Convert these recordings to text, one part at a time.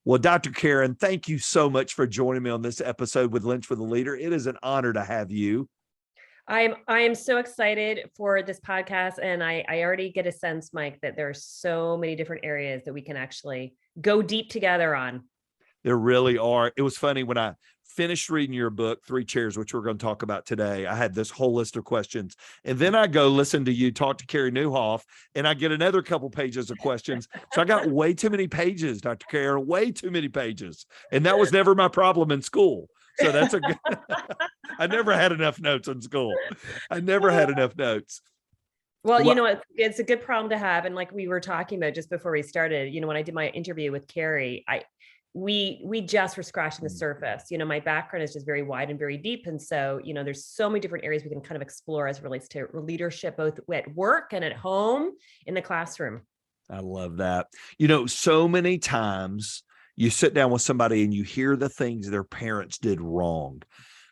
Well, Dr. Karyn, thank you so much for joining me on this episode with Linch with a Leader. It is an honor to have you. I am so excited for this podcast, and I already get a sense, Mike, that there are so many different areas that we can actually go deep together on. There really are. It was funny when I finished reading your book, Three Chairs, which we're going to talk about today. I had this whole list of questions. And then I go listen to you talk to Carey Nieuwhof, and I get another couple pages of questions. So I got way too many pages, Dr. Karyn, way too many pages. And that was never my problem in school. So that's a good, I never had enough notes in school. I never had enough notes. Well, it's a good problem to have. And like we were talking about just before we started, when I did my interview with Carey, we just were scratching the surface. My background is just very wide and very deep. And so, there's so many different areas we can kind of explore as it relates to leadership, both at work and at home in the classroom. I love that. So many times you sit down with somebody and you hear the things their parents did wrong,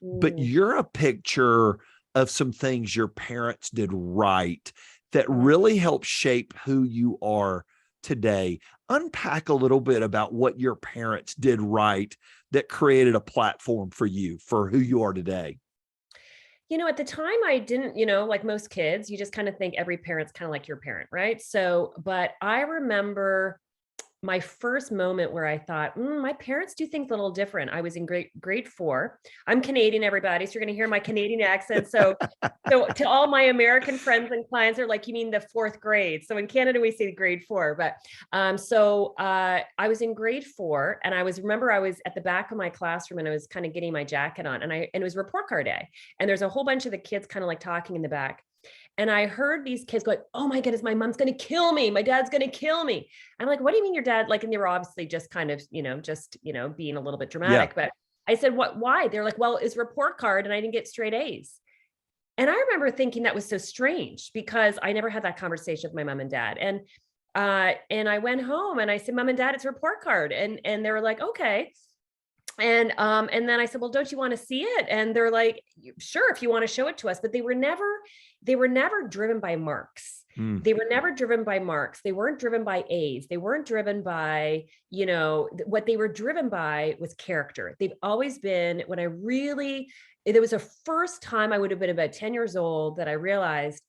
but you're a picture of some things your parents did right that really help shape who you are today. Unpack a little bit about what your parents did right that created a platform for you, for who you are today. At the time I didn't, like most kids, you just kind of think every parent's kind of like your parent, right? So, but I remember my first moment where I thought, my parents do things a little different. I was in grade 4. I'm Canadian, everybody. So you're going to hear my Canadian accent. So to all my American friends and clients are like, you mean the 4th grade. So in Canada, we say grade 4, but I was in grade 4 and I was at the back of my classroom and I was kind of getting my jacket on and it was report card day. And there's a whole bunch of the kids kind of like talking in the back. And I heard these kids going, "Oh my goodness, my mom's going to kill me. My dad's going to kill me." I'm like, "What do you mean your dad?" Like, and they were obviously just kind of, being a little bit dramatic. Yeah. But I said, "What, why?" They're like, "Well, it's report card and I didn't get straight A's." And I remember thinking that was so strange because I never had that conversation with my mom and dad. And I went home and I said, "Mom and Dad, it's a report card." And they were like, "Okay." And then I said, "Well, don't you want to see it?" And they're like, "Sure, if you want to show it to us." But they were never driven by marks. They were never driven by marks. They weren't driven by A's. They weren't driven by, what they were driven by was character. They've always been, there was a first time I would have been about 10 years old that I realized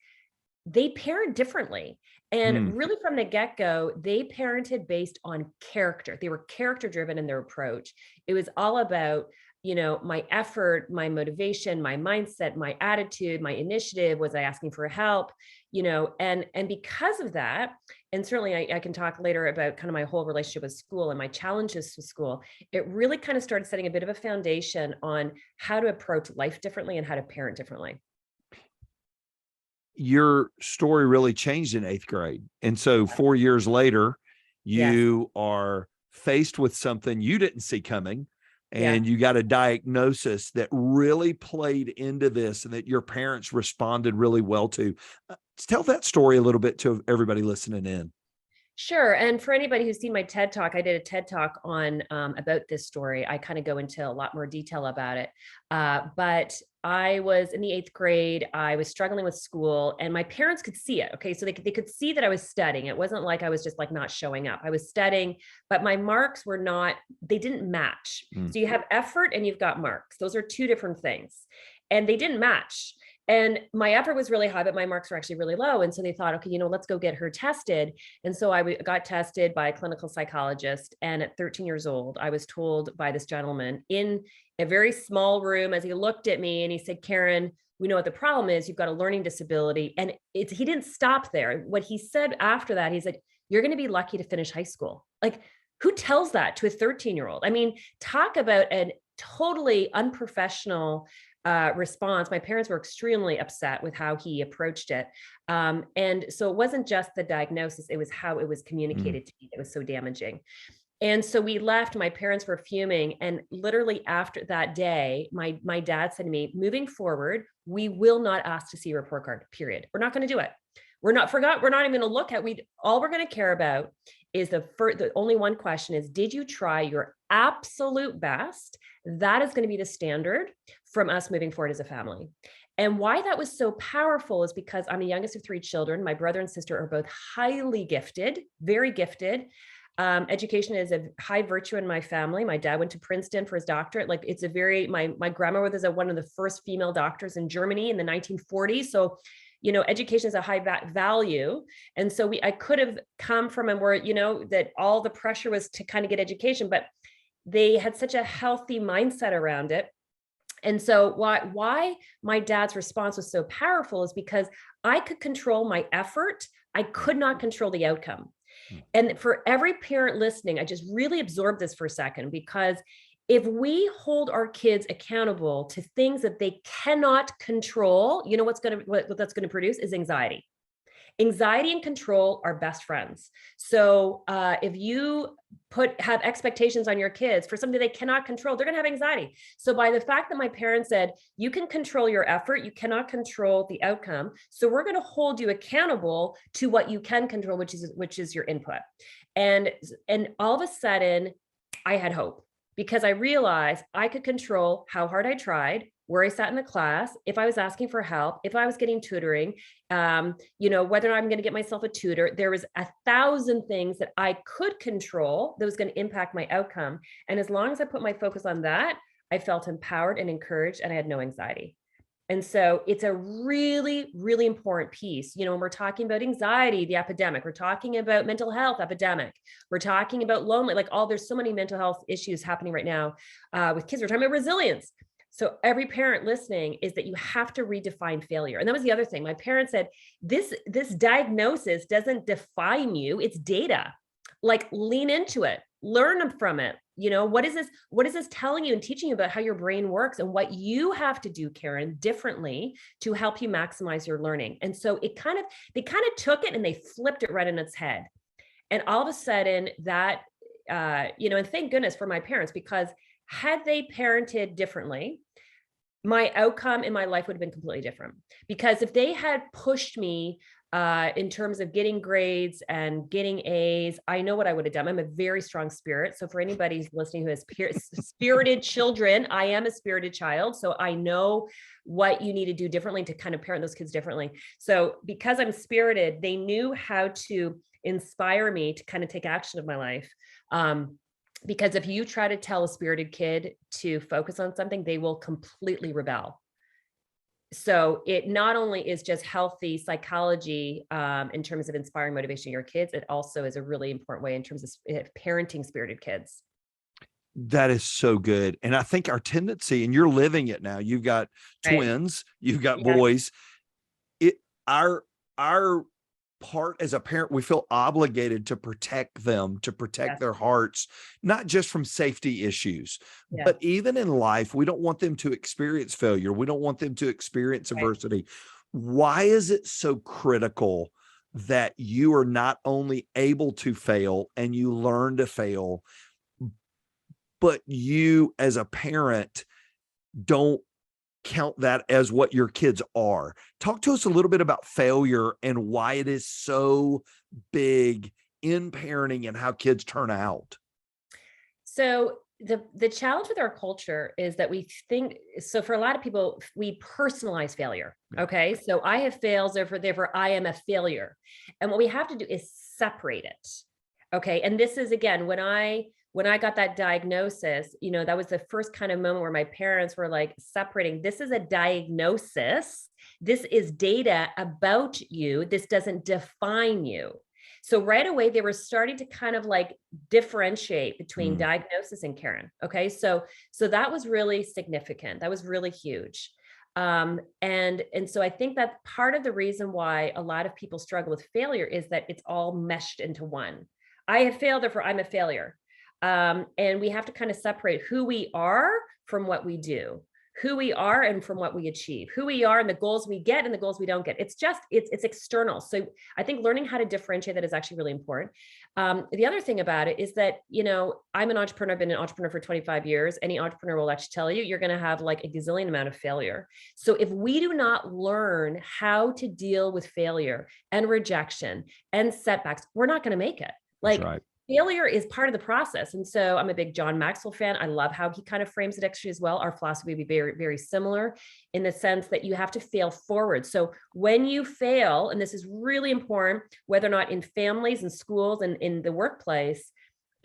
they parent differently. And really from the get-go, they parented based on character. They were character driven in their approach. It was all about, my effort, my motivation, my mindset, my attitude, my initiative. Was I asking for help? And because of that, and certainly I can talk later about kind of my whole relationship with school and my challenges with school, it really kind of started setting a bit of a foundation on how to approach life differently and how to parent differently. Your story really changed in 8th grade. And so 4 years later, you are faced with something you didn't see coming, and you got a diagnosis that really played into this and that your parents responded really well to. Tell that story a little bit to everybody listening in. Sure. And for anybody who's seen my TED Talk, I did a TED Talk on about this story. I kind of go into a lot more detail about it. But I was in the 8th grade. I was struggling with school and my parents could see it. Okay. So they could see that I was studying. It wasn't like I was just like not showing up. I was studying, but my marks they didn't match. So you have effort and you've got marks. Those are two different things. And they didn't match. And my effort was really high, but my marks were actually really low. And so they thought, okay, let's go get her tested. And so I got tested by a clinical psychologist. And at 13 years old, I was told by this gentleman in a very small room as he looked at me and he said, "Karyn, we know what the problem is. You've got a learning disability." And he didn't stop there. What he said after that, he said, "You're going to be lucky to finish high school." Like, who tells that to a 13-year-old? I mean, talk about a totally unprofessional response. My parents were extremely upset with how he approached it. And so it wasn't just the diagnosis, it was how it was communicated to me that was so damaging. And so we left, my parents were fuming. And literally after that day, my dad said to me, "Moving forward, we will not ask to see a report card, period. We're not going to do it. We're not even going to look at, all we're going to care about is the only one question is, did you try your absolute best? That is going to be the standard from us moving forward as a family." And why that was so powerful is because I'm the youngest of 3 children. My brother and sister are both highly gifted, very gifted. Education is a high virtue in my family. My dad went to Princeton for his doctorate. Like it's a very, my grandmother was one of the first female doctors in Germany in the 1940s. So, you know, education is a high value. And so I could have come from a where, you know, that all the pressure was to kind of get education, but they had such a healthy mindset around it. And so why my dad's response was so powerful is because I could control my effort. I could not control the outcome. And for every parent listening, I just really absorb this for a second, because if we hold our kids accountable to things that they cannot control, you know, what that's going to produce is anxiety. Anxiety and control are best friends. So if you have expectations on your kids for something they cannot control, they're going to have anxiety. So by the fact that my parents said, you can control your effort, you cannot control the outcome. So we're going to hold you accountable to what you can control, which is your input. And all of a sudden I had hope, because I realized I could control how hard I tried, where I sat in the class, if I was asking for help, if I was getting tutoring, you know, whether or not I'm going to get myself a tutor. There was 1,000 things that I could control that was going to impact my outcome. And as long as I put my focus on that, I felt empowered and encouraged, and I had no anxiety. And so it's a really, really important piece. You know, when we're talking about anxiety, the epidemic, we're talking about mental health epidemic, we're talking about lonely, like there's so many mental health issues happening right now with kids. We're talking about resilience. So every parent listening is that you have to redefine failure. And that was the other thing. My parents said, this diagnosis doesn't define you, it's data. Like, lean into it, learn from it. You know, what is this telling you and teaching you about how your brain works and what you have to do, Karyn, differently to help you maximize your learning. And so they kind of took it and they flipped it right in its head. And all of a sudden that, you know, and thank goodness for my parents, because had they parented differently, my outcome in my life would have been completely different. Because if they had pushed me in terms of getting grades and getting A's, I know what I would have done. I'm a very strong spirit. So for anybody who's listening who has spirited children, I am a spirited child. So I know what you need to do differently to kind of parent those kids differently. So because I'm spirited, they knew how to inspire me to kind of take action of my life. Because if you try to tell a spirited kid to focus on something, they will completely rebel. So it not only is just healthy psychology in terms of inspiring motivation of your kids, it also is a really important way in terms of parenting spirited kids. That is so good. And I think our tendency, and you're living it now, you've got twins, you've got boys. Our part as a parent, we feel obligated to protect them, to protect their hearts, not just from safety issues, but even in life. We don't want them to experience failure. We don't want them to experience adversity. Why is it so critical that you are not only able to fail and you learn to fail, but you as a parent don't count that as what your kids are? Talk to us a little bit about failure and why it is so big in parenting and how kids turn out. So the challenge with our culture is that we think, so for a lot of people, we personalize failure. Okay. So I have failed, therefore I am a failure. And what we have to do is separate it. Okay. And this is, again, when I got that diagnosis, you know, that was the first kind of moment where my parents were like separating. This is a diagnosis. This is data about you. This doesn't define you. So right away, they were starting to kind of like differentiate between diagnosis and Karyn. Okay. So that was really significant. That was really huge. And so I think that part of the reason why a lot of people struggle with failure is that it's all meshed into one. I have failed, therefore I'm a failure. And we have to kind of separate who we are from what we do, who we are and from what we achieve, who we are and the goals we get and the goals we don't get. It's external. So I think learning how to differentiate that is actually really important. The other thing about it is that, you know, I'm an entrepreneur. I've been an entrepreneur for 25 years. Any entrepreneur will actually tell you, you're going to have like a gazillion amount of failure. So if we do not learn how to deal with failure and rejection and setbacks, we're not going to make it. Like, that's right. Failure is part of the process. And so I'm a big John Maxwell fan. I love how he kind of frames it actually as well. Our philosophy would be very, very similar in the sense that you have to fail forward. So when you fail, and this is really important, whether or not in families and schools and in the workplace,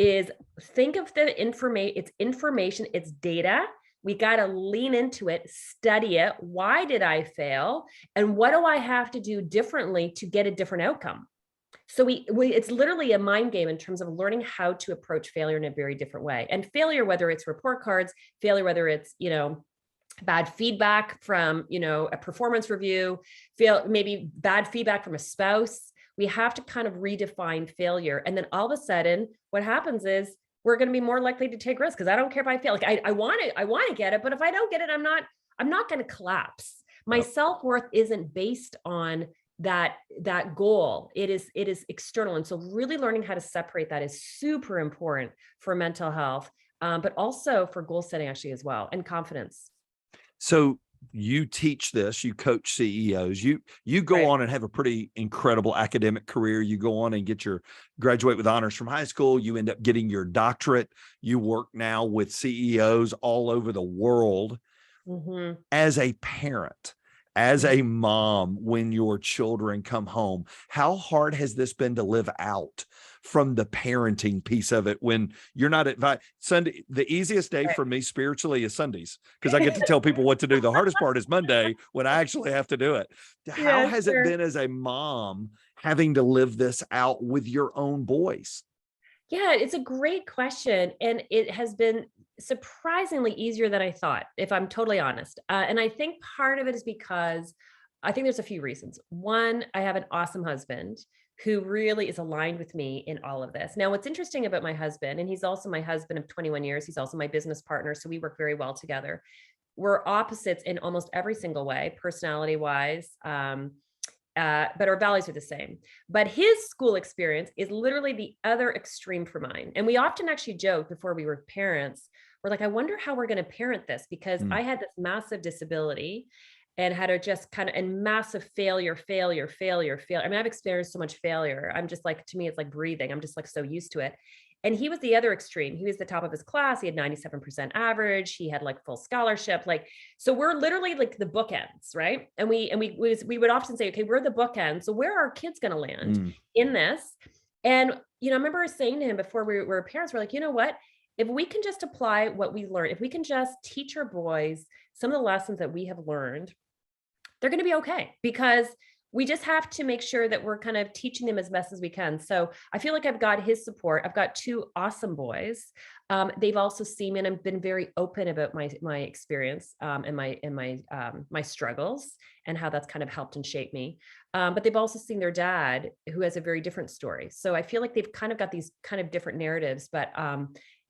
is think of the information, it's information, it's data. We got to lean into it, study it. Why did I fail? And what do I have to do differently to get a different outcome? So it's literally a mind game in terms of learning how to approach failure in a very different way. And failure, whether it's report cards, failure, whether it's, bad feedback from, a performance review, maybe bad feedback from a spouse. We have to kind of redefine failure. And then all of a sudden, what happens is we're going to be more likely to take risks because I don't care if I fail. Like I want to get it, but if I don't get it, I'm not going to collapse. My Yep. self-worth isn't based on that goal. It is external. And so really learning how to separate that is super important for mental health, but also for goal setting actually as well, and confidence. So you teach this, you coach CEOs, you go Right. on and have a pretty incredible academic career. You go on and graduate with honors from high school. You end up getting your doctorate. You work now with CEOs all over the world. Mm-hmm. As a parent, as a mom, when your children come home, how hard has this been to live out from the parenting piece of it when you're not Sunday? The easiest day Right. for me spiritually is Sundays because I get to tell people what to do. The hardest part is Monday when I actually have to do it. How Yeah, has it sure. been as a mom having to live this out with your own boys? Yeah, it's a great question. And it has been surprisingly easier than I thought, if I'm totally honest. And I think part of it is because I think there's a few reasons. One, I have an awesome husband who really is aligned with me in all of this. Now, what's interesting about my husband, and he's also my husband of 21 years, he's also my business partner. So we work very well together. We're opposites in almost every single way, personality wise. But our values are the same. But his school experience is literally the other extreme for mine. And we often actually joke before we were parents, we're like, I wonder how we're going to parent this because Mm, I had this massive disability and had to just kind of, and massive failure. I mean, I've experienced so much failure. I'm just like, to me, it's like breathing. I'm just like so used to it. And he was the other extreme. He was the top of his class. He had 97% average. He had like full scholarship. Like, so we're literally like the bookends, right? And we would often say, okay, we're the bookends. So where are our kids going to land mm. in this? And I remember saying to him before we were parents, we're like, you know what? If we can just apply what we learned, if we can just teach our boys some of the lessons that we have learned, they're going to be okay because we just have to make sure that we're kind of teaching them as best as we can. So I feel like I've got his support. I've got two awesome boys. They've also seen me, and I've been very open about my experience and my struggles and how that's kind of helped and shaped me. But they've also seen their dad, who has a very different story. So I feel like they've kind of got these kind of different narratives. But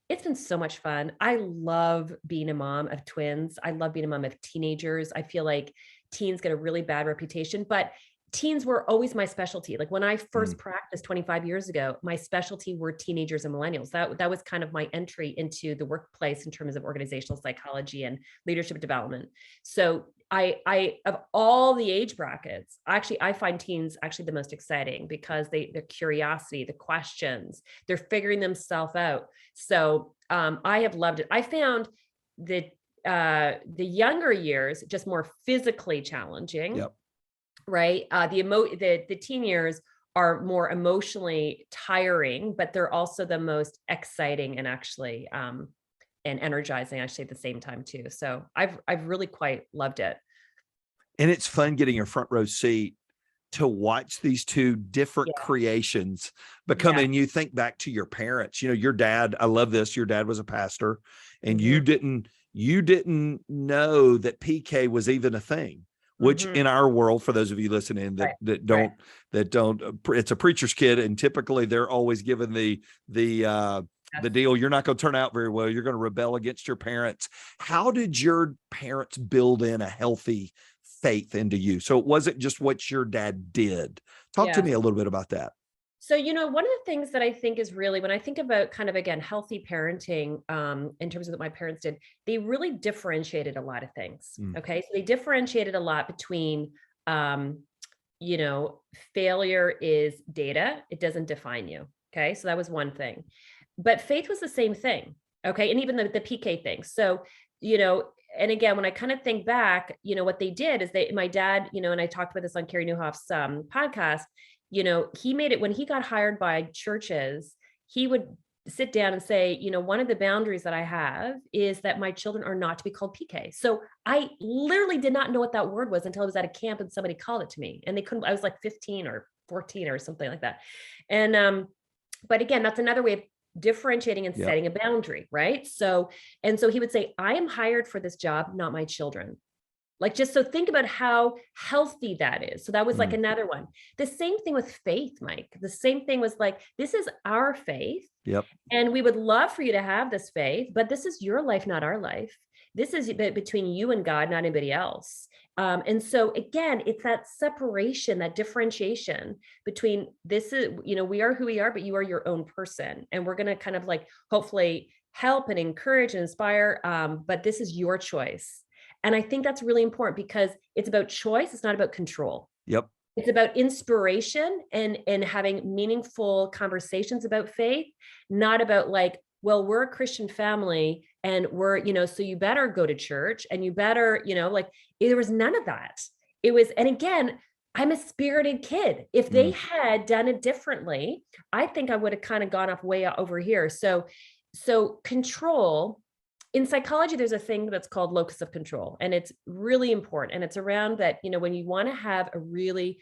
it's been so much fun. I love being a mom of twins. I love being a mom of teenagers. I feel like teens get a really bad reputation, but teens were always my specialty. Like when I first practiced 25 years ago, my specialty were teenagers and millennials. That was kind of my entry into the workplace in terms of organizational psychology and leadership development. So I of all the age brackets, actually, I find teens actually the most exciting because their curiosity, the questions, they're figuring themselves out. So I have loved it. I found that the younger years just more physically challenging, Yep. right? The teen years are more emotionally tiring, but they're also the most exciting and actually and energizing actually at the same time too. So I've really quite loved it. And it's fun getting a front row seat to watch these two different Yeah. creations become. Yeah. And you think back to your parents, your dad, I love this. Your dad was a pastor and Mhm. you didn't know that PK was even a thing, which Mhm. in our world, for those of you listening Right. that Right. don't, it's a preacher's kid. And typically they're always given the Yes. deal. You're not going to turn out very well. You're going to rebel against your parents. How did your parents build in a healthy faith into you? So it wasn't just what your dad did. Talk to Yeah. me a little bit about that. So, one of the things that I think is really, when I think about kind of, again, healthy parenting, in terms of what my parents did, they really differentiated a lot of things. Mm, Okay. So they differentiated a lot between, um, you know, failure is data. It doesn't define you. Okay. So that was one thing, but faith was the same thing. Okay. And even the PK thing. So, and again, when I kind of think back, what they did is my dad, and I talked about this on Carrie Newhoff's podcast, he made it when he got hired by churches, he would sit down and say, one of the boundaries that I have is that my children are not to be called PK. So I literally did not know what that word was until I was at a camp and somebody called it to me, and I was like 15 or 14 or something like that. And, but again, that's another way of differentiating and Yep. setting a boundary, right? So he would say, I am hired for this job, not my children. Like, just so think about how healthy that is. So that was like Mm. another one. The same thing with faith, Mike. The same thing was like, this is our faith. Yep. And we would love for you to have this faith, but this is your life, not our life. This is between you and God, not anybody else. And so again, it's that separation, that differentiation between this is, we are who we are, but you are your own person. And we're going to kind of like hopefully help and encourage and inspire. But this is your choice. And I think that's really important because it's about choice. It's not about control. Yep. It's about inspiration and having meaningful conversations about faith, not about like, well, we're a Christian family and we're, so you better go to church and you better, like there was none of that. It was, and again, I'm a spirited kid. If they had done it differently, I think I would have kind of gone off way over here. So control. In psychology, there's a thing that's called locus of control, and it's really important. And it's around that, when you want to have a really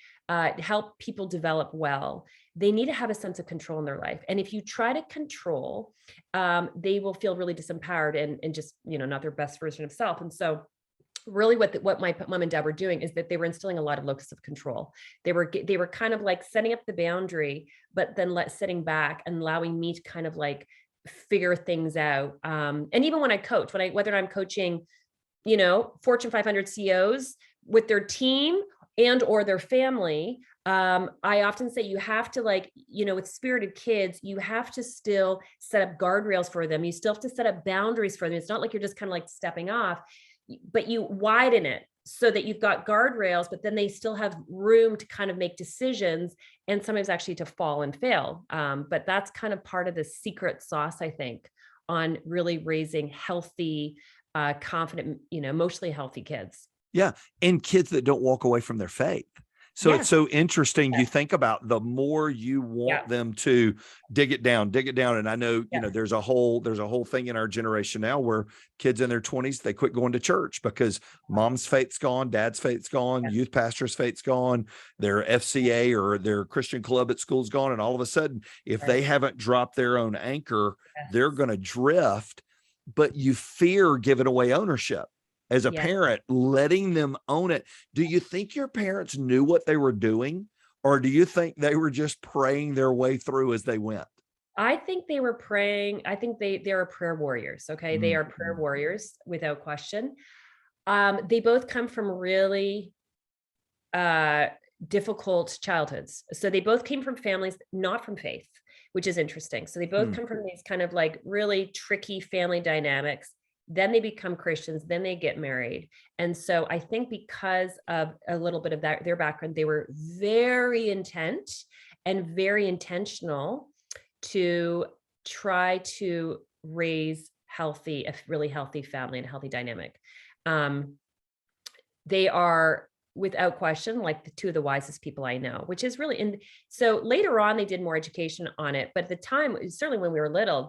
help people develop well, they need to have a sense of control in their life. And if you try to control, they will feel really disempowered and just, not their best version of self. And so really what my mom and dad were doing is that they were instilling a lot of locus of control. They were kind of like setting up the boundary, but then sitting back and allowing me to kind of like figure things out. And even when I coach, whether I'm coaching, Fortune 500 CEOs with their team and or their family, I often say you have to with spirited kids, you have to still set up guardrails for them. You still have to set up boundaries for them. It's not like you're just kind of like stepping off, but you widen it so that you've got guardrails, but then they still have room to kind of make decisions and sometimes actually to fall and fail. But that's kind of part of the secret sauce, I think, on really raising healthy, confident, emotionally healthy kids. Yeah. And kids that don't walk away from their faith. So it's so interesting. You think about the more you want them to dig it down. And I know, there's a whole thing in our generation now where kids in their 20s, they quit going to church because mom's faith's gone, dad's faith's gone, youth pastor's faith's gone, their FCA or their Christian club at school's gone. And all of a sudden, if they haven't dropped their own anchor, they're going to drift, but you fear giving away ownership. As a parent, letting them own it. Do you think your parents knew what they were doing, or do you think they were just praying their way through as they went? I think they were praying. I think they're prayer warriors. Okay. They are prayer warriors without question. They both come from really difficult childhoods. So they both came from families not from faith, which is interesting. So they both come from these kind of like really tricky family dynamics. Then they become Christians, then they get married. And so I think because of a little bit of their background, they were very intent and very intentional to try to raise a really healthy family and a healthy dynamic. They are without question, like the two of the wisest people I know, which is really, so later on, they did more education on it. But at the time, certainly when we were little,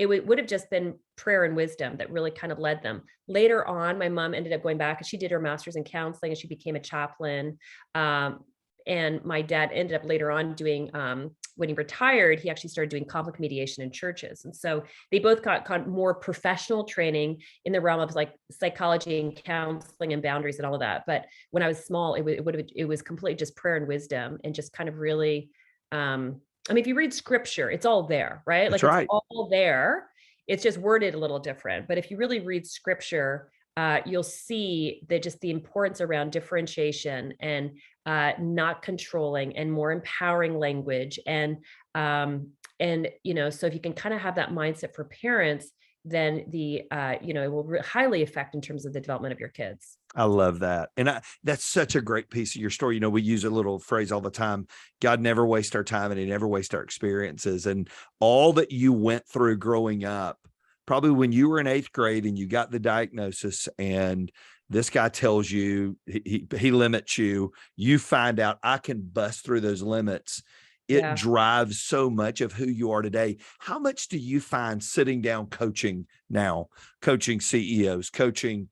it would have just been prayer and wisdom that really kind of led them. Later on, my mom ended up going back and she did her master's in counseling and she became a chaplain. And my dad ended up later on doing, when he retired, he actually started doing conflict mediation in churches. And so they both got more professional training in the realm of like psychology and counseling and boundaries and all of that. But when I was small, it was completely just prayer and wisdom and just kind of really, if you read scripture, it's all there, right? That's like right. It's all there. It's just worded a little different. But if you really read scripture, you'll see that just the importance around differentiation and not controlling and more empowering language. And so if you can kind of have that mindset for parents, then it will highly affect in terms of the development of your kids. I love that. And that's such a great piece of your story. We use a little phrase all the time, God never wastes our time and he never wastes our experiences. And all that you went through growing up, probably when you were in 8th grade and you got the diagnosis and this guy tells you he limits you, you find out I can bust through those limits. It drives so much of who you are today. How much do you find sitting down coaching now, coaching CEOs, coaching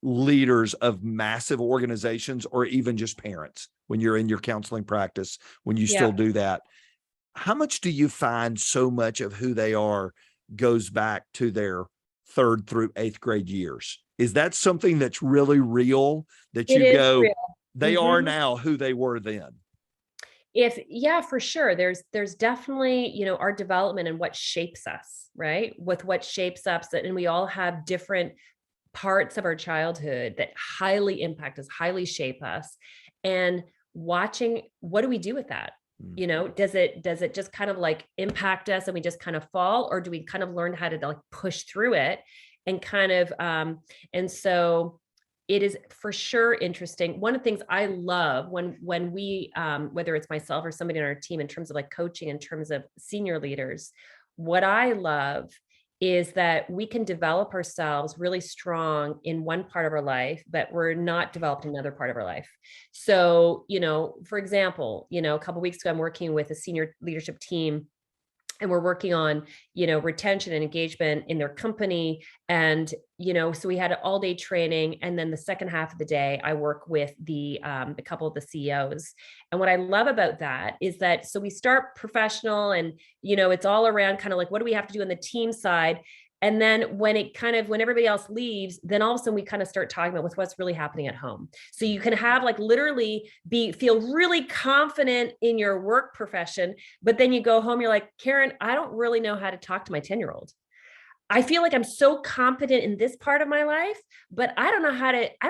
leaders of massive organizations, or even just parents when you're in your counseling practice, when you still do that? How much do you find so much of who they are goes back to their 3rd through 8th grade years? Is that something that's really real, that It you is go, real. they are now who they were then? For sure. There's definitely, our development and what shapes us, right? With what shapes us, and we all have different parts of our childhood that highly impact us, highly shape us. And watching, what do we do with that? Does it just kind of like impact us and we just kind of fall, or do we kind of learn how to like push through it and kind of, and so it is for sure interesting. One of the things I love when we, whether it's myself or somebody on our team, in terms of like coaching, in terms of senior leaders, what I love is that we can develop ourselves really strong in one part of our life, but we're not developed in another part of our life. So, for example, a couple of weeks ago, I'm working with a senior leadership team, and we're working on, retention and engagement in their company. And, so we had an all day training. And then the second half of the day, I work with a couple of the CEOs. And what I love about that is that, so we start professional and, it's all around kind of like, what do we have to do on the team side? And then when everybody else leaves, then all of a sudden we kind of start talking about what's really happening at home. So you can have like literally feel really confident in your work profession, but then you go home, you're like, Karyn, I don't really know how to talk to my 10-year-old. I feel like I'm so competent in this part of my life, but I don't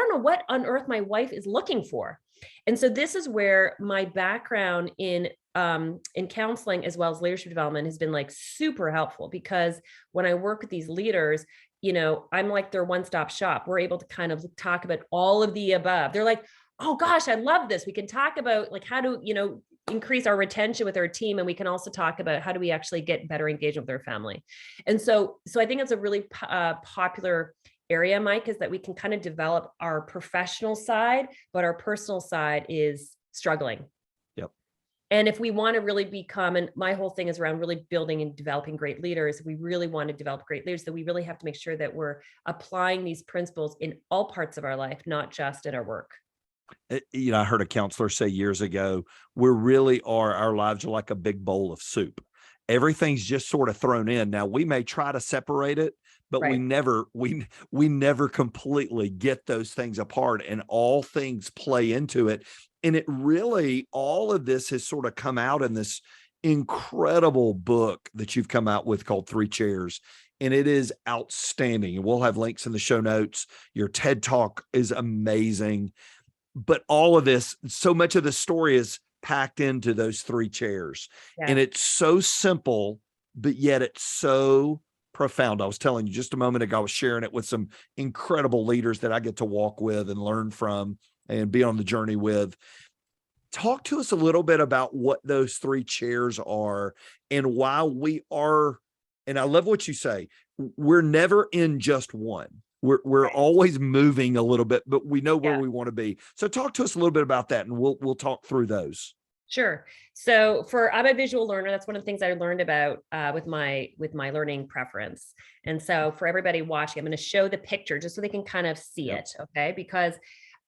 know what on earth my wife is looking for. And so this is where my background in counseling as well as leadership development has been like super helpful, because when I work with these leaders, I'm like their one-stop shop. We're able to kind of talk about all of the above. They're like, oh gosh, I love this. We can talk about like how to, increase our retention with our team. And we can also talk about how do we actually get better engagement with our family. And so I think it's a really popular area, Mike, is that we can kind of develop our professional side, but our personal side is struggling. Yep. And if we want to really become, and my whole thing is around really building and developing great leaders, if we really want to develop great leaders, then we really have to make sure that we're applying these principles in all parts of our life, not just in our work. I heard a counselor say years ago, our lives are like a big bowl of soup. Everything's just sort of thrown in. Now we may try to separate it, but we never completely get those things apart, and all things play into it. And it really, all of this has sort of come out in this incredible book that you've come out with called 3 Chairs. And it is outstanding. And we'll have links in the show notes. Your TED Talk is amazing. But all of this, so much of the story is packed into those 3 chairs. And it's so simple, but yet it's so profound. I was telling you just a moment ago, I was sharing it with some incredible leaders that I get to walk with and learn from and be on the journey with. Talk to us a little bit about what those 3 chairs are and why we are, and I love what you say, we're never in just one. We're always moving a little bit, but we know where we want to be. So talk to us a little bit about that, and we'll talk through those. Sure. So I'm a visual learner. That's one of the things I learned about with my learning preference. And so for everybody watching, I'm going to show the picture just so they can kind of see it. Okay. Because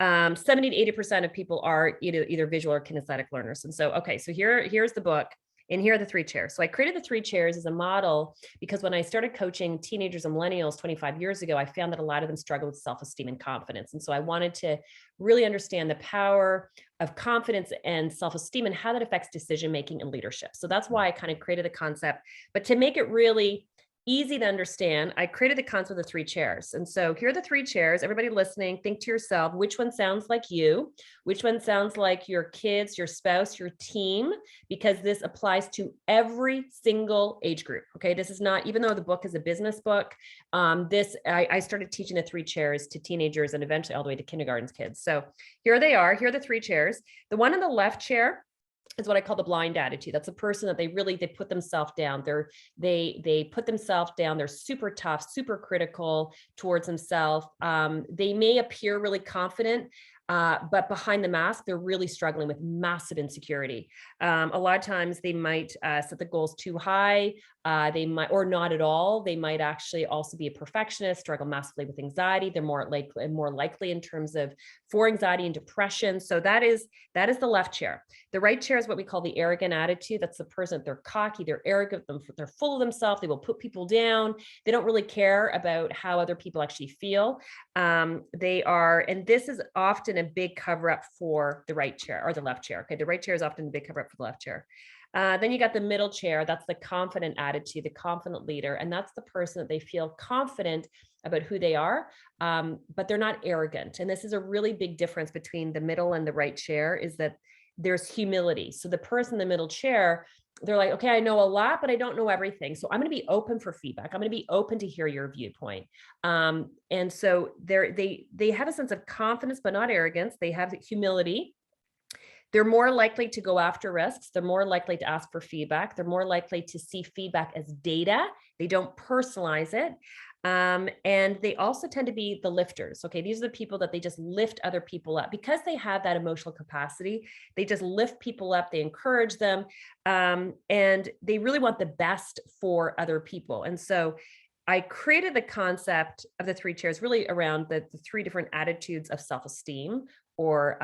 70 to 80% of people are either visual or kinesthetic learners. And so, so here's the book. And here are the 3 chairs. So I created the 3 chairs as a model because when I started coaching teenagers and millennials 25 years ago, I found that a lot of them struggle with self-esteem and confidence. And so I wanted to really understand the power of confidence and self-esteem and how that affects decision-making and leadership. So that's why I kind of created the concept. But to make it really easy to understand, I created the concept of the 3 chairs. And so here are the 3 chairs. Everybody listening, think to yourself, which one sounds like you? Which one sounds like your kids, your spouse, your team? Because this applies to every single age group. Okay. This is not, even though the book is a business book, I started teaching the 3 chairs to teenagers and eventually all the way to kindergarten kids. So here they are. Here are the 3 chairs. The one in the left chair is what I call the blind attitude. That's a person that they put themselves down. They put themselves down. They're super tough, super critical towards themselves. They may appear really confident, But behind the mask, they're really struggling with massive insecurity. A lot of times they might set the goals too high. They might, or not at all. They might actually also be a perfectionist, struggle massively with anxiety. They're more likely in terms of for anxiety and depression. So that is the left chair. The right chair is what we call the arrogant attitude. That's the person that they're cocky, they're arrogant, they're full of themselves. They will put people down. They don't really care about how other people actually feel. And this is often a big cover up for the right chair or the left chair. Okay. The right chair is often a big cover up for the left chair. Then you got the middle chair. That's the confident attitude, the confident leader. And that's the person that they feel confident about who they are, but they're not arrogant. And this is a really big difference between the middle and the right chair, is that there's humility. So the person in the middle chair, they're like, okay, I know a lot, but I don't know everything. So I'm going to be open for feedback. I'm going to be open to hear your viewpoint. And so they have a sense of confidence, but not arrogance. They have humility. They're more likely to go after risks. They're more likely to ask for feedback. They're more likely to see feedback as data. They don't personalize it. And they also tend to be the lifters. Okay. These are the people that they just lift other people up because they have that emotional capacity. They just lift people up. They encourage them. And they really want the best for other people. And so I created the concept of the three chairs really around the three different attitudes of self-esteem or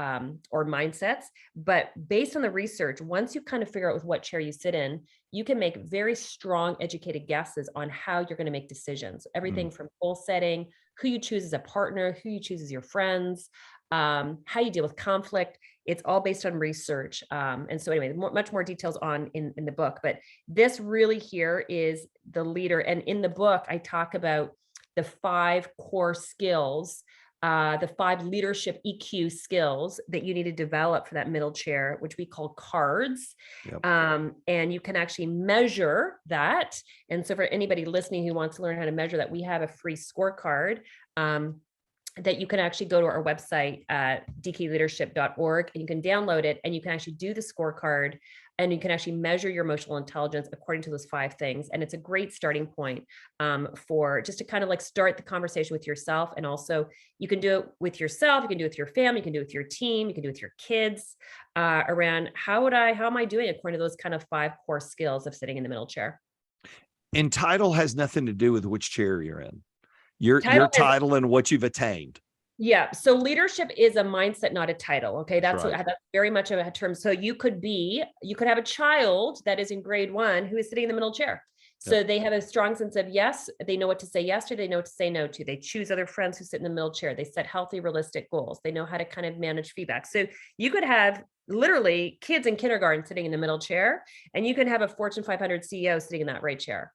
mindsets. But based on the research, once you kind of figure out with what chair you sit in, you can make very strong, educated guesses on how you're going to make decisions. Everything from goal setting, who you choose as a partner, who you choose as your friends, how you deal with conflict. It's all based on research. And so anyway, much more details in the book, but this really here is the leader. And in the book, I talk about the 5 core skills, the 5 leadership EQ skills that you need to develop for that middle chair, which we call cards. Yep. And you can actually measure that. And so for anybody listening who wants to learn how to measure that, we have a free scorecard that you can actually go to our website at dkleadership.org, and you can download it, and you can actually do the scorecard, and you can actually measure your emotional intelligence according to those 5 things. And it's a great starting point for just to kind of like start the conversation with yourself. And also you can do it with yourself, you can do it with your family, you can do it with your team, you can do it with your kids around how am I doing according to those kind of 5 core skills of sitting in the middle chair. And title has nothing to do with which chair you're in. Your title and what you've attained. Yeah. So leadership is a mindset, not a title. Okay. That's very much of a term. So you could have a child that is in grade 1 who is sitting in the middle chair. So they have a strong sense of yes, they know what to say yes to, they know what to say no to. They choose other friends who sit in the middle chair. They set healthy, realistic goals. They know how to kind of manage feedback. So you could have literally kids in kindergarten sitting in the middle chair, and you can have a Fortune 500 CEO sitting in that right chair.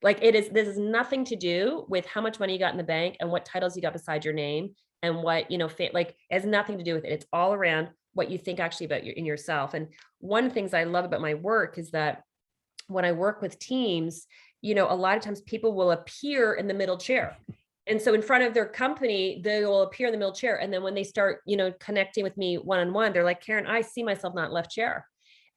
Like this is nothing to do with how much money you got in the bank and what titles you got beside your name and what, it has nothing to do with it. It's all around what you think actually about yourself. And one of the things I love about my work is that when I work with teams, a lot of times people will appear in the middle chair. And so in front of their company, they will appear in the middle chair. And then when they start, connecting with me one-on-one, they're like, Karyn, I see myself not left chair.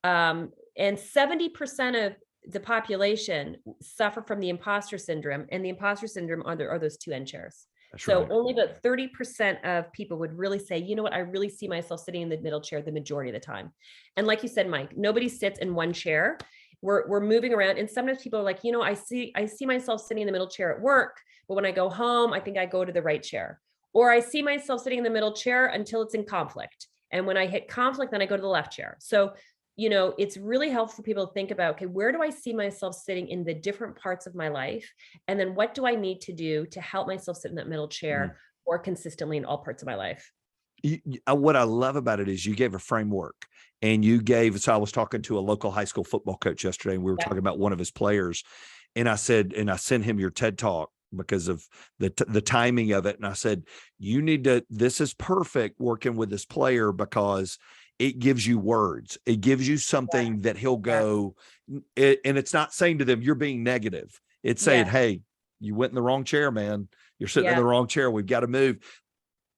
And 70% of the population suffer from the imposter syndrome, and the imposter syndrome are those 2 end chairs. That's so right. Only about 30% of people would really say, you know what, I really see myself sitting in the middle chair the majority of the time. And like you said, Mike, nobody sits in one chair. We're moving around. And sometimes people are like, I see myself sitting in the middle chair at work, but when I go home, I think I go to the right chair. Or I see myself sitting in the middle chair until it's in conflict. And when I hit conflict, then I go to the left chair. So it's really helpful for people to think about, okay, where do I see myself sitting in the different parts of my life? And then what do I need to do to help myself sit in that middle chair more consistently in all parts of my life? What I love about it is you gave a framework, and so I was talking to a local high school football coach yesterday, and we were talking about one of his players. And I sent him your TED Talk because of the timing of it. And I said, this is perfect working with this player because it gives you words. It gives you something that he'll go, and it's not saying to them, you're being negative. It's saying, hey, you went in the wrong chair, man. You're sitting in the wrong chair. We've got to move.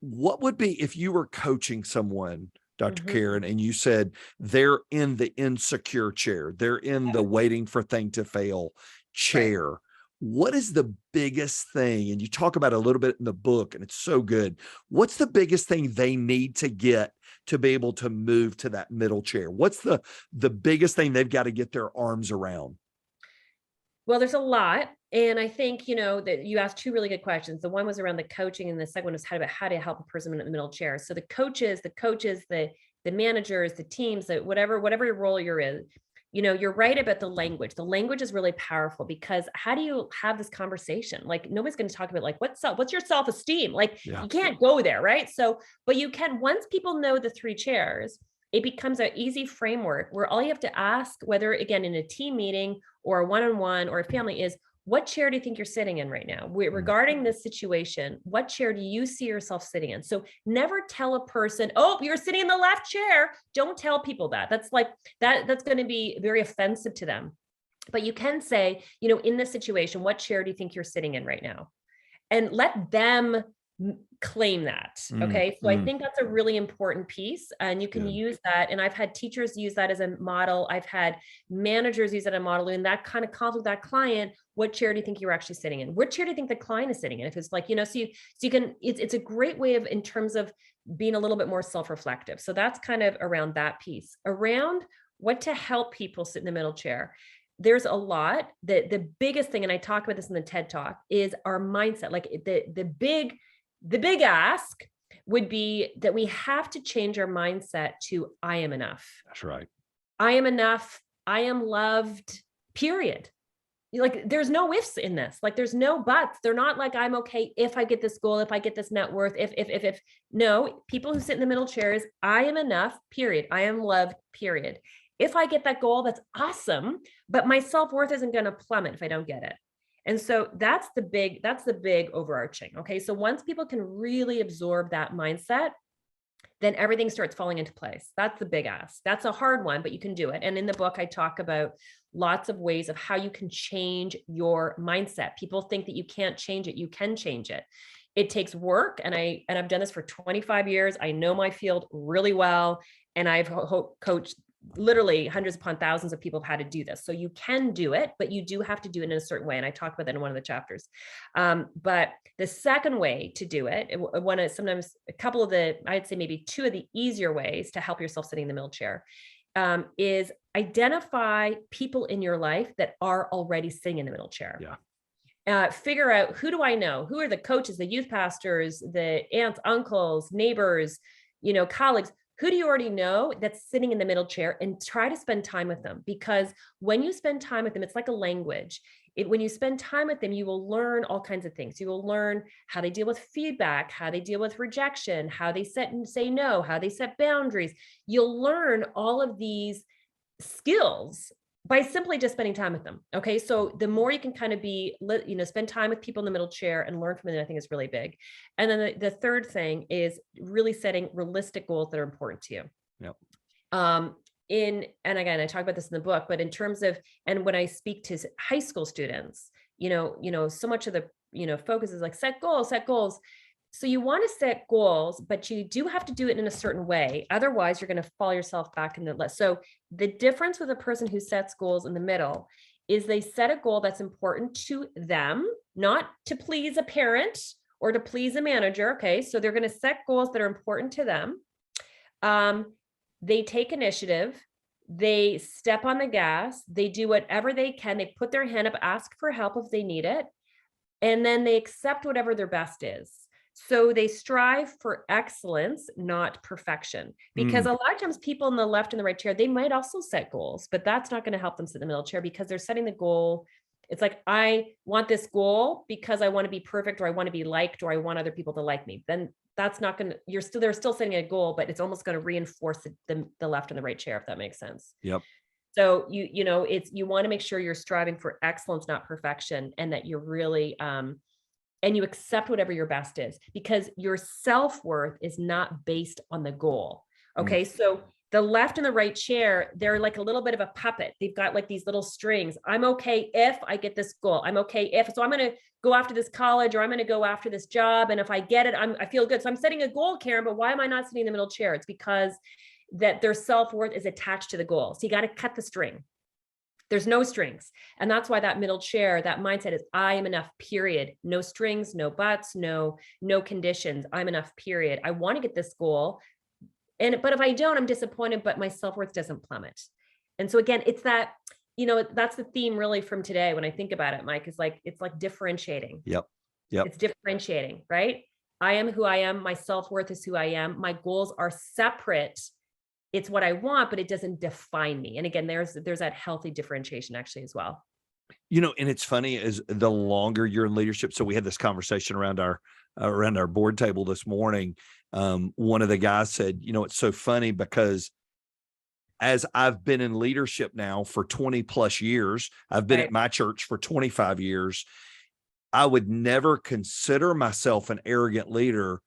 What would be if you were coaching someone, Dr. Karyn, and you said they're in the insecure chair, they're in the waiting for thing to fail chair. What is the biggest thing? And you talk about it a little bit in the book, and it's so good. What's the biggest thing they need to get to be able to move to that middle chair? What's the biggest thing they've got to get their arms around? Well, there's a lot. And I think, that you asked two really good questions. The one was around the coaching, and the second one was how to help a person in the middle chair. So the coaches, the managers, the teams, that whatever role you're in, you're right about the language. The language is really powerful, because how do you have this conversation? Like, nobody's going to talk about, like, what's your self-esteem? Like, Yeah. you can't go there, right? So, but you can, once people know the three chairs, it becomes an easy framework where all you have to ask, whether again in a team meeting or a one-on-one or a family, is, what chair do you think you're sitting in right now? Regarding this situation, what chair do you see yourself sitting in? So never tell a person, oh, you're sitting in the left chair. Don't tell people that. That's like, that's going to be very offensive to them. But you can say, in this situation, what chair do you think you're sitting in right now? And let them claim that. Okay. So I think that's a really important piece, and you can use that. And I've had teachers use that as a model. I've had managers use it as a model, and that kind of conflict, that client, what chair do you think you're actually sitting in? What chair do you think the client is sitting in? If it's like, so you can, it's a great way of, in terms of being a little bit more self-reflective. So that's kind of around that piece, around what to help people sit in the middle chair. There's a lot. The biggest thing, and I talk about this in the TED Talk, is our mindset. Like the big ask would be that we have to change our mindset to, I am enough. That's right. I am enough. I am loved, period. Like, there's no ifs in this. Like, there's no buts. They're not like, I'm okay if I get this goal, if I get this net worth, if. No, people who sit in the middle chairs, I am enough, period. I am loved, period. If I get that goal, that's awesome, but my self-worth isn't going to plummet if I don't get it. And so that's the big overarching. Okay. So once people can really absorb that mindset, then everything starts falling into place. That's the big ask. That's a hard one, but you can do it. And in the book, I talk about lots of ways of how you can change your mindset. People think that you can't change it. You can change it. It takes work. And I've done this for 25 years. I know my field really well. And I've coached literally hundreds upon thousands of people have had to do this. So you can do it, but you do have to do it in a certain way. And I talk about that in one of the chapters. But the second way to do it, sometimes a couple of I'd say maybe two of the easier ways to help yourself sitting in the middle chair, is identify people in your life that are already sitting in the middle chair. Yeah. Figure out, who do I know? Who are the coaches, the youth pastors, the aunts, uncles, neighbors, colleagues? Who do you already know that's sitting in the middle chair, and try to spend time with them? Because when you spend time with them, it's like a language. When you spend time with them, you will learn all kinds of things. You will learn how they deal with feedback, how they deal with rejection, how they set and say no, how they set boundaries. You'll learn all of these skills by simply just spending time with them. Okay. So the more you can kind of spend time with people in the middle chair and learn from them, I think is really big. And then the third thing is really setting realistic goals that are important to you. Yep. And again, I talk about this in the book, but in terms of, and when I speak to high school students, so much of the, focus is like, set goals. So you want to set goals, but you do have to do it in a certain way. Otherwise, you're going to fall yourself back in the list. So the difference with a person who sets goals in the middle is they set a goal that's important to them, not to please a parent or to please a manager. Okay. So they're going to set goals that are important to them. They take initiative. They step on the gas. They do whatever they can. They put their hand up, ask for help if they need it. And then they accept whatever their best is. So they strive for excellence, not perfection, because a lot of times people in the left and the right chair, they might also set goals, but that's not going to help them sit in the middle chair, because they're setting the goal. It's like, I want this goal because I want to be perfect, or I want to be liked, or I want other people to like me. Then that's not going to, they're still setting a goal, but it's almost going to reinforce the left and the right chair, if that makes sense. Yep. So you want to make sure you're striving for excellence, not perfection, and that you're really, and you accept whatever your best is, because your self-worth is not based on the goal. Okay. So the left and the right chair, they're like a little bit of a puppet. They've got like these little strings. I'm okay if I get this goal. I'm okay if, so I'm going to go after this college, or I'm going to go after this job. And if I get it, I feel good. So I'm setting a goal, Karyn, but why am I not sitting in the middle chair? It's because that their self-worth is attached to the goal. So you got to cut the string. There's no strings. And that's why that middle chair, that mindset is I am enough, period. No strings, no buts, no conditions. I'm enough, period. I want to get this goal. But if I don't, I'm disappointed, but my self-worth doesn't plummet. And so again, it's that, that's the theme really from today when I think about it, Mike, is like, it's like differentiating. Yep. It's differentiating, right? I am who I am. My self-worth is who I am. My goals are separate. It's what I want, but it doesn't define me. And again, there's that healthy differentiation actually as well. And it's funny is the longer you're in leadership. So we had this conversation around our board table this morning. One of the guys said, it's so funny because as I've been in leadership now for 20 plus years, I've been at my church for 25 years. I would never consider myself an arrogant leader,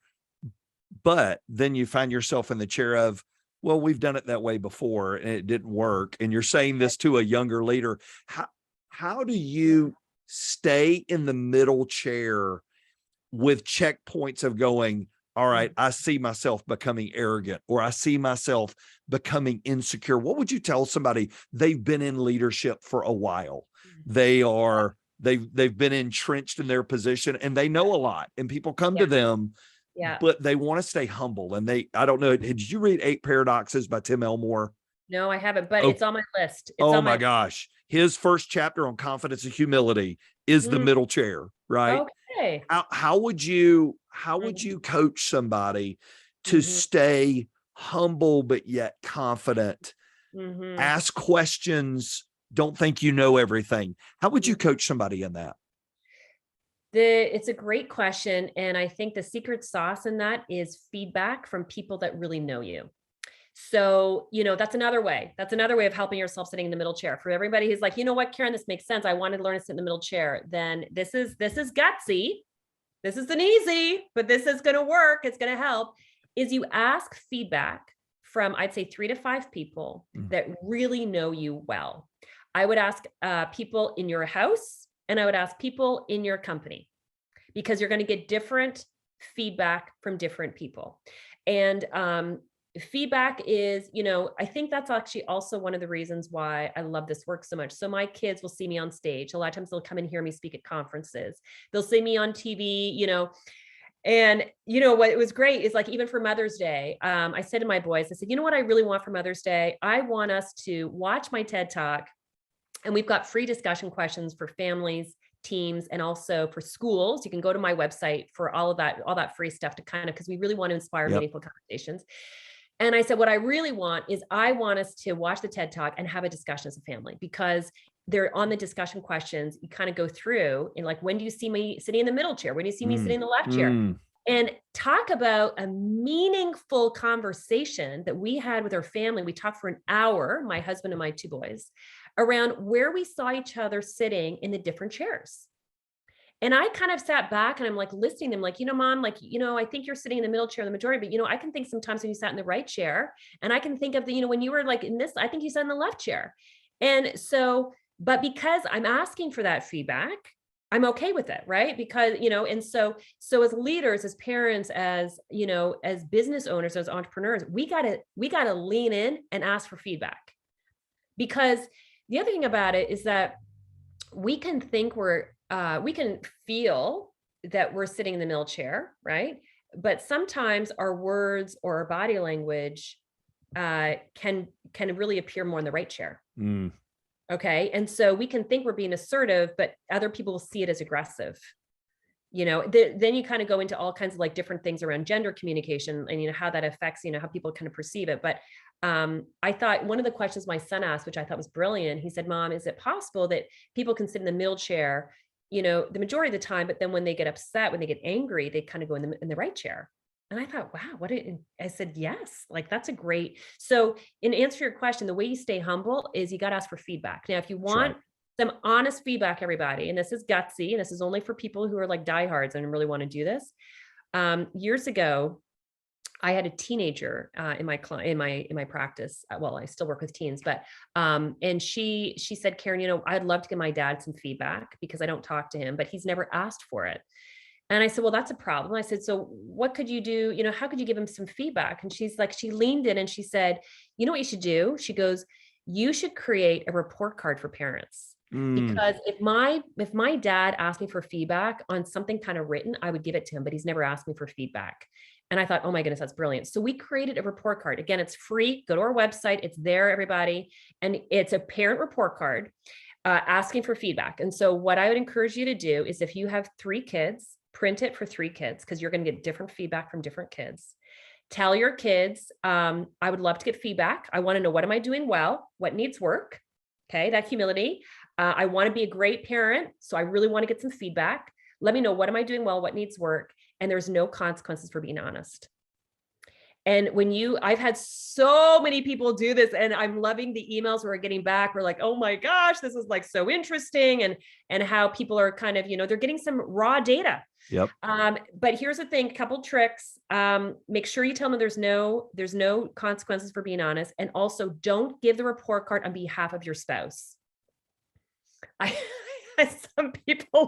but then you find yourself in the chair of, well, we've done it that way before and it didn't work. And you're saying this to a younger leader. How do you stay in the middle chair with checkpoints of going, all right, I see myself becoming arrogant, or I see myself becoming insecure? What would you tell somebody? They've been in leadership for a while. They've been entrenched in their position and they know a lot, and people come to them, but they want to stay humble. And I don't know. Did you read 8 Paradoxes by Tim Elmore? No, I haven't, but it's on my list. My gosh. His first chapter on confidence and humility is the middle chair, right? Okay. How would you coach somebody to stay humble, but yet confident, ask questions, don't think you know everything? How would you coach somebody in that? It's a great question. And I think the secret sauce in that is feedback from people that really know you. So, that's another way. That's another way of helping yourself sitting in the middle chair. For everybody who's like, you know what, Karyn, this makes sense. I wanted to learn to sit in the middle chair. Then this is gutsy. This isn't easy, but this is going to work. It's going to help. Is you ask feedback from, I'd say 3 to 5 people that really know you well. I would ask people in your house, and I would ask people in your company, because you're going to get different feedback from different people. And feedback is, I think that's actually also one of the reasons why I love this work so much. So my kids will see me on stage. A lot of times they'll come and hear me speak at conferences. They'll see me on TV, and what it was great is, like, even for Mother's Day, I said to my boys, I said, you know what I really want for Mother's Day? I want us to watch my TED Talk, and we've got free discussion questions for families, teams, and also for schools. You can go to my website for all that free stuff to because we really want to inspire meaningful conversations. And I said, what I really want is I want us to watch the TED Talk and have a discussion as a family, because they're on the discussion questions. You kind of go through and, like, when do you see me sitting in the middle chair? When do you see me sitting in the left chair? And talk about a meaningful conversation that we had with our family. We talked for an hour, my husband and my 2 boys, around where we saw each other sitting in the different chairs. And I kind of sat back and I'm like listening to them, like, Mom, like, I think you're sitting in the middle chair the majority, but, I can think sometimes when you sat in the right chair, and I can think of when you were like in this, I think you sat in the left chair. And so, but because I'm asking for that feedback, I'm okay with it. Right. Because, and so as leaders, as parents, as, as business owners, as entrepreneurs, we gotta lean in and ask for feedback. Because the other thing about it is that we can think we can feel that we're sitting in the middle chair, right? But sometimes our words or our body language can really appear more in the right chair. Okay. And so we can think we're being assertive, but other people will see it as aggressive. Then you kind of go into all kinds of like different things around gender communication and, how that affects, how people kind of perceive it. But I thought one of the questions my son asked, which I thought was brilliant, he said, Mom, is it possible that people can sit in the middle chair, the majority of the time, but then when they get upset, when they get angry, they kind of go in the right chair? And I thought, wow, I said, yes, like that's a great. So in answer to your question, the way you stay humble is you got to ask for feedback. Now, if you want some honest feedback, everybody, and this is gutsy, and this is only for people who are like diehards and really want to do this. Years ago, I had a teenager in my practice. Well, I still work with teens, but and she said, Karyn, I'd love to give my dad some feedback because I don't talk to him, but he's never asked for it. And I said, well, that's a problem. I said, so what could you do? How could you give him some feedback? And she's like, she leaned in and she said, you know what you should do? She goes, you should create a report card for parents. Mm, Because if my dad asked me for feedback on something kind of written, I would give it to him, but he's never asked me for feedback. And I thought, oh my goodness, that's brilliant. So we created a report card. Again, it's free. Go to our website. It's there, everybody. And it's a parent report card asking for feedback. And so what I would encourage you to do is if you have 3 kids, print it for 3 kids because you're going to get different feedback from different kids. Tell your kids, I would love to get feedback. I want to know, what am I doing well? What needs work? Okay, that humility. I want to be a great parent, so I really want to get some feedback. Let me know, what am I doing well? What needs work? And there's no consequences for being honest. And I've had so many people do this, and I'm loving the emails we're getting back. We're like, oh my gosh, this is like so interesting. And how people are kind of, they're getting some raw data. yep. But here's the thing, couple tricks. Make sure you tell them there's no consequences for being honest. And also don't give the report card on behalf of your spouse. I had some people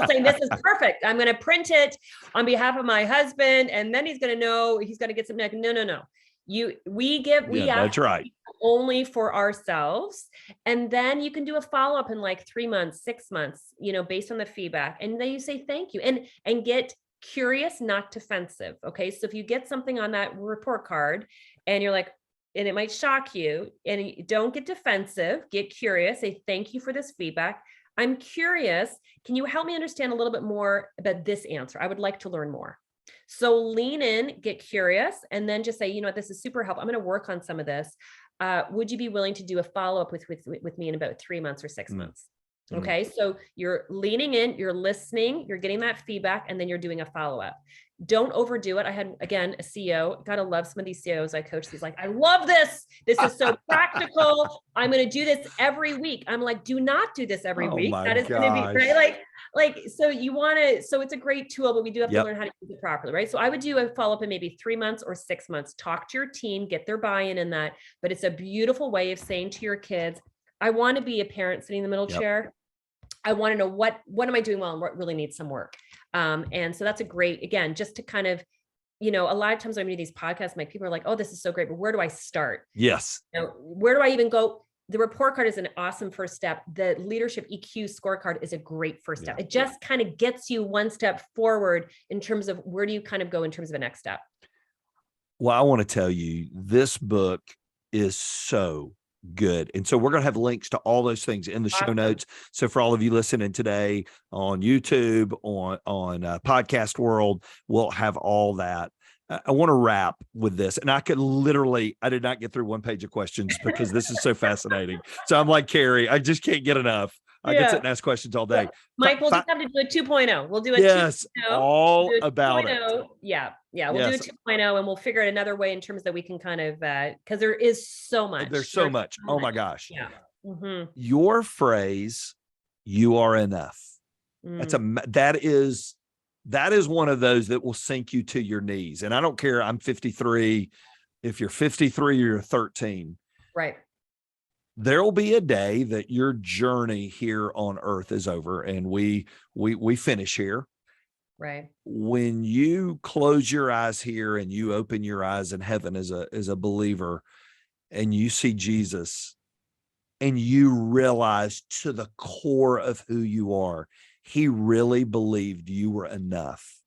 saying, this is perfect. I'm going to print it on behalf of my husband. And then he's going to know, he's going to get some. No. That's right. Only for ourselves. And then you can do a follow-up in like 3 months, 6 months, based on the feedback. And then you say, thank you, and get curious, not defensive. Okay. So if you get something on that report card and you're like, and it might shock you, and you don't get defensive, get curious, say, thank you for this feedback. I'm curious. Can you help me understand a little bit more about this answer? I would like to learn more. So lean in, get curious, and then just say, you know what, this is super helpful. I'm going to work on some of this. Would you be willing to do a follow-up with me in about 3 months or 6 months? Okay. So you're leaning in, you're listening, you're getting that feedback, and then you're doing a follow-up. Don't overdo it. I had, again, a CEO, gotta love some of these CEOs I coach. He's like, I love this. This is so practical. I'm going to do this every week. I'm like, do not do this every week. That is going to be right. So you want to, so it's a great tool, but we do have to learn how to use it properly. Right. So I would do a follow-up in maybe 3 months or 6 months, talk to your team, get their buy-in in that. But it's a beautiful way of saying to your kids, I want to be a parent sitting in the middle chair. I want to know what am I doing well and what really needs some work. And so that's a great, again, just to kind of, a lot of times when I do these podcasts, people are like, oh, this is so great, but where do I start? Yes. Where do I even go? The report card is an awesome first step. The leadership EQ scorecard is a great first step. It just kind of gets you one step forward in terms of where do you kind of go in terms of a next step? Well, I want to tell you, this book is so good. And so we're going to have links to all those things in the show notes. So for all of you listening today on YouTube, on Podcast World, we'll have all that. I want to wrap with this. And I did not get through one page of questions because this is so fascinating. So I'm like, Carrie, I just can't get enough. I can sit and ask questions all day. Mike, we'll just have to do a 2.0. We'll do a 2.0. All we'll do a about 2.0. it. Yeah. We'll do a 2.0 and we'll figure out another way in terms that we can kind of, because there is so much. There's so much. Oh my gosh. Yeah. Mm-hmm. Your phrase, you are enough. That is one of those that will sink you to your knees. And I don't care. I'm 53. If you're 53 or you're 13. Right. There will be a day that your journey here on earth is over and we finish here. Right. When you close your eyes here and you open your eyes in heaven as a believer and you see Jesus and you realize to the core of who you are, he really believed you were enough.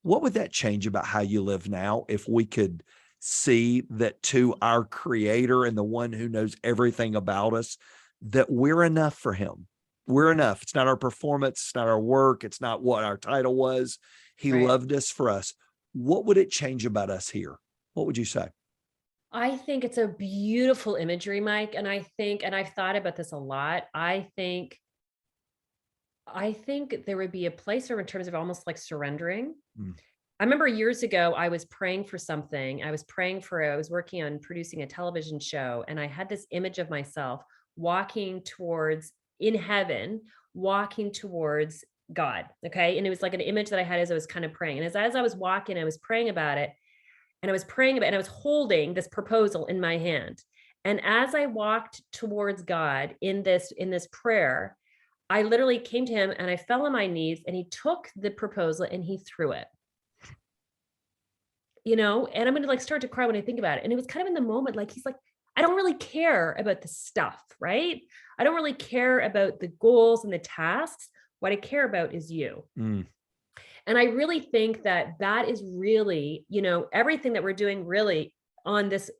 What would that change about how you live now if we could see that to our creator and the one who knows everything about us, that we're enough for him? We're enough. It's not our performance. It's not our work. It's not what our title was. He loved us for us. What would it change about us here? What would you say? I think it's a beautiful imagery, Mike. And I've thought about this a lot. I think there would be a place where in terms of almost like surrendering. I remember years ago, I was praying for something. I was working on producing a television show. And I had this image of myself walking towards God. Okay. And it was like an image that I had as I was kind of praying. And as I was walking, I was praying about it. And I was holding this proposal in my hand. And as I walked towards God in this prayer, I literally came to him and I fell on my knees and he took the proposal and he threw it. And I'm going to start to cry when I think about it. And it was kind of in the moment, like, he's like, I don't really care about the stuff, right? I don't really care about the goals and the tasks. What I care about is you. Mm. And I really think that that is really, everything that we're doing really on this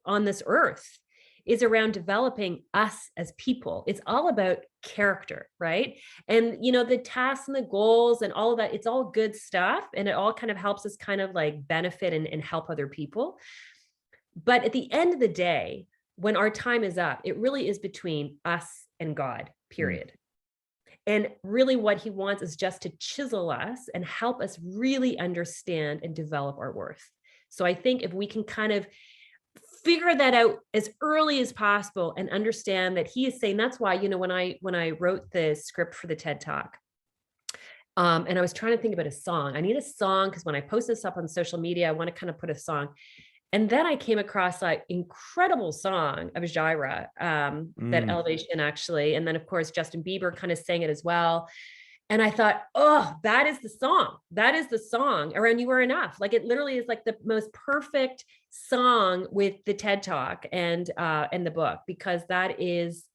earth is around developing us as people. It's all about character, right? And the tasks and the goals and all of that, it's all good stuff. And it all kind of helps us kind of like benefit and help other people. But at the end of the day, when our time is up, it really is between us and God, period. And really what he wants is just to chisel us and help us really understand and develop our worth. So I think if we can kind of figure that out as early as possible and understand that he is saying, that's why, when I wrote the script for the TED Talk, and I was trying to think about a song. I need a song because when I post this up on social media, I want to kind of put a song. And then I came across that incredible song of Jaira, that Elevation actually. And then of course, Justin Bieber kind of sang it as well. And I thought, oh, that is the song. That is the song around You Are Enough. Like it literally is like the most perfect song with the TED Talk and the book, because that is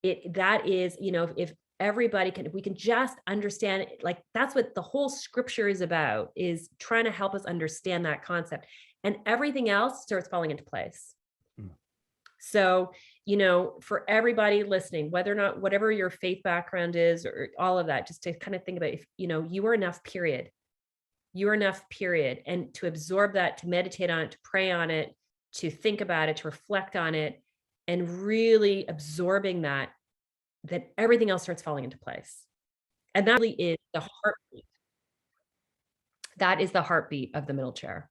it. That is, if everybody can, if we can just understand it, like that's what the whole scripture is about, is trying to help us understand that concept. And everything else starts falling into place. So, for everybody listening, whether or not, whatever your faith background is, or all of that, just to kind of think about, if, you are enough, period. You are enough, period. And to absorb that, to meditate on it, to pray on it, to think about it, to reflect on it, and really absorbing that everything else starts falling into place. And that really is the heartbeat. That is the heartbeat of the middle chair.